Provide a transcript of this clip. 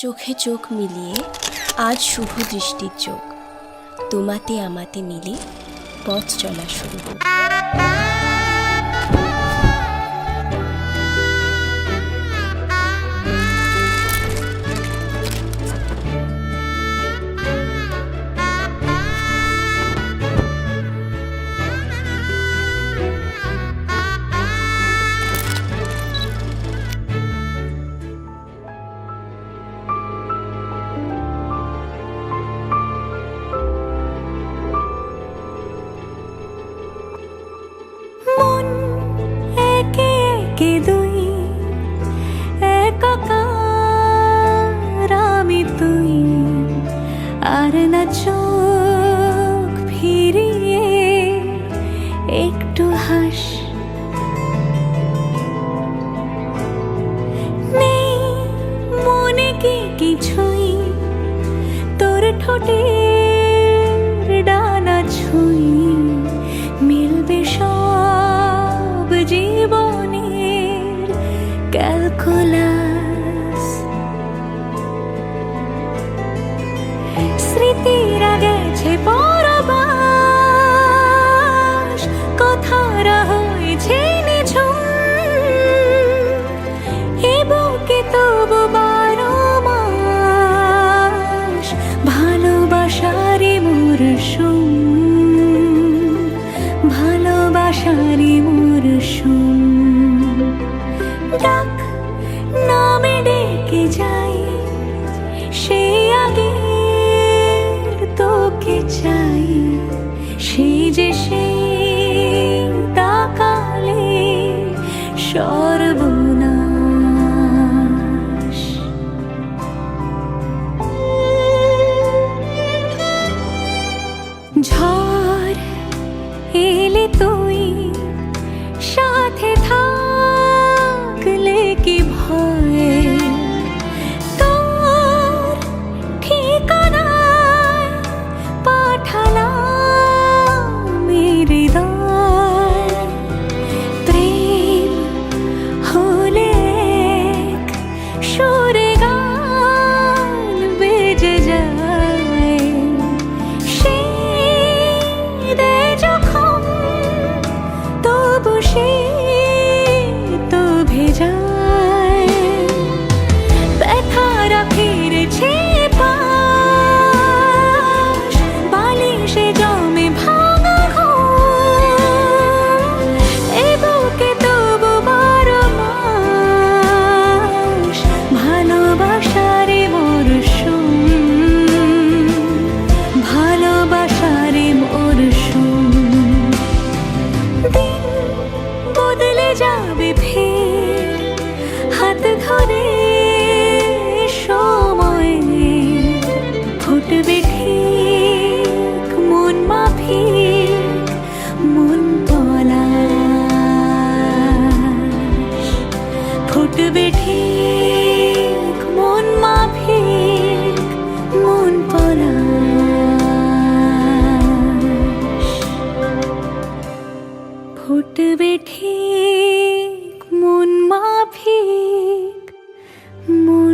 চোখে চোখ মিলিয়ে আজ শুভ দৃষ্টির চোখ, তোমাতে আমাতে মিলে পথ চলা শুরু হোক। মন একে একে দুই, একাকার আমি তুই, আর না চোখ ফিরিয়ে একটু হাস। নেই মনে কি কিছুই, তোর ঠোঁটের ডানা ছুঁই, মিলবে সব জীবনের ক্যালকুলাস। স্মৃতিরা গেছে পরবাস, কথারা হয়েছে নিঝুম, এ বুকে তবু 12 মাস ভালোবাসারই মরশুম, ভালোবাসারই মরশুম। ডাক নামে ডেকে যাই, সে আগের তোকে চাই, সে যে সেই তাকালে সর্বনাশ। ঝড় এলে তুই সাথে থাকলে কি ভয়, তোর ঠিকানায় পাঠালাম হৃদয়। প্রেম হলে এক সুরে গান বেজে যায়, তবু সে তো ভেজায়। ব্যথারা ফিরেছে পাশ, বালিশে জমে ভাঙা ঘুম, এ বুকে তবু 12 মাস ভালোবাসারে মরশুম, ভালোবাসারে মরশুম। দিন বদলে যাবে ফের হাত ধরে সময়ে, ফুটবে ঠিক মন মাফিক মন পলাশ, ফুটবে ঠিক মন মাফিক মন পলাশ, ফুটবে ঠিক মন মাফিক মন